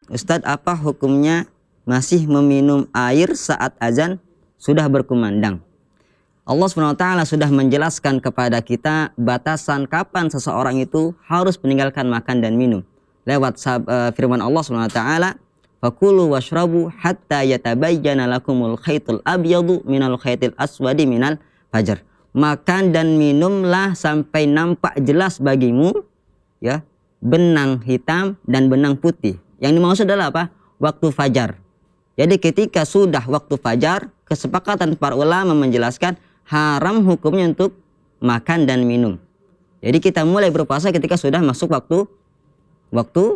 Ustadz, apa hukumnya masih meminum air saat azan sudah berkumandang? Allah SWT sudah menjelaskan kepada kita batasan kapan seseorang itu harus meninggalkan makan dan minum. Lewat firman Allah SWT, fakulu washrabu hatta yatabayyana lakumul khaytul abyadu minal khaytil aswadi minal fajr. Makan dan minumlah sampai nampak jelas bagimu, ya, benang hitam dan benang putih. Yang dimaksud adalah apa? Waktu fajar. Jadi ketika sudah waktu fajar, kesepakatan para ulama menjelaskan haram hukumnya untuk makan dan minum. Jadi kita mulai berpuasa ketika sudah masuk waktu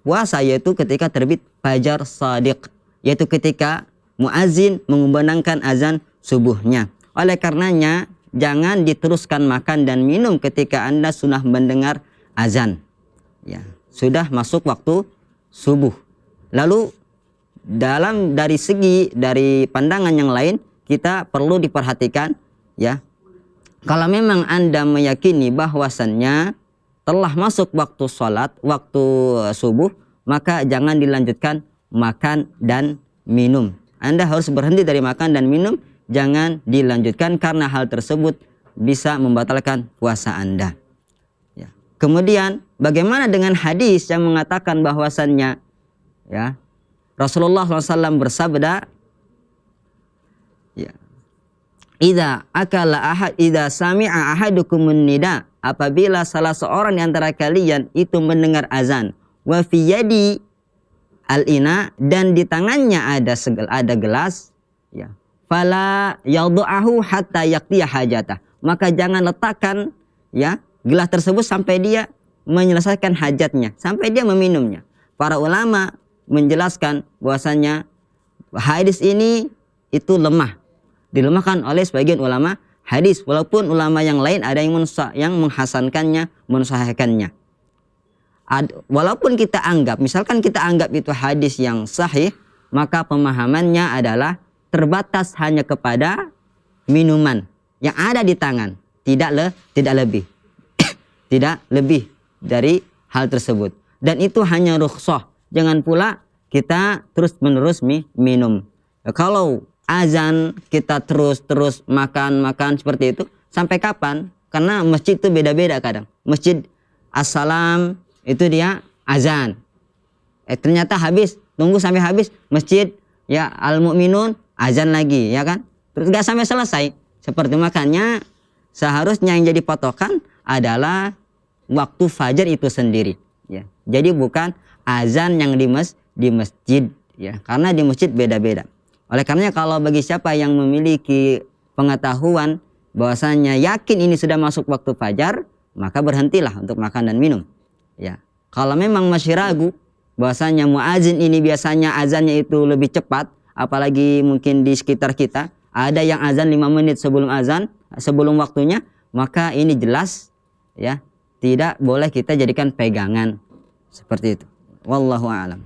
puasa, yaitu ketika terbit fajar shadiq, yaitu ketika muazin mengumandangkan azan subuhnya. Oleh karenanya jangan diteruskan makan dan minum ketika Anda sudah mendengar azan. Ya, sudah masuk waktu subuh. Lalu dari pandangan yang lain kita perlu diperhatikan, ya. Kalau memang Anda meyakini bahwasannya telah masuk waktu sholat, waktu subuh, maka jangan dilanjutkan makan dan minum. Anda harus berhenti dari makan dan minum, jangan dilanjutkan karena hal tersebut bisa membatalkan puasa Anda. Ya. Kemudian bagaimana dengan hadis yang mengatakan bahwasannya, ya, Rasulullah SAW bersabda, ya, idza sami'a ahadukumun nida, apabila salah seorang di antara kalian itu mendengar azan, wa fi yadi al-ina, dan di tangannya ada gelas, ya, fala yad'ahu hatta yaqtiya hajatah, maka jangan letakkan, ya, gelas tersebut sampai dia menyelesaikan hajatnya, sampai dia meminumnya. Para ulama menjelaskan bahwasanya hadis ini itu lemah, dilemahkan oleh sebagian ulama hadis, walaupun ulama yang lain ada yang menghasankannya, mensahihkannya. Walaupun kita anggap, misalkan kita anggap itu hadis yang sahih, maka pemahamannya adalah terbatas hanya kepada minuman yang ada di tangan, tidak lebih tidak lebih dari hal tersebut, dan itu hanya rukhsah. Jangan pula kita terus menerus minum. Kalau azan kita terus makan seperti itu, sampai kapan? Karena masjid itu beda-beda kadang. Masjid Assalam itu dia azan, ternyata habis, tunggu sampai habis. Masjid, ya, Al-Mu'minun azan lagi, ya kan? Terus gak sampai selesai. Seperti makanya seharusnya yang jadi patokan adalah waktu fajar itu sendiri, ya. Jadi bukan azan yang di masjid, ya, karena di masjid beda-beda. Oleh karenanya kalau bagi siapa yang memiliki pengetahuan bahwasanya yakin ini sudah masuk waktu fajar, maka berhentilah untuk makan dan minum, ya. Kalau memang masih ragu bahwasanya muazin ini biasanya azannya itu lebih cepat, apalagi mungkin di sekitar kita ada yang azan 5 menit sebelum waktunya, maka ini jelas, ya, tidak boleh kita jadikan pegangan seperti itu. Wallahu a'lam.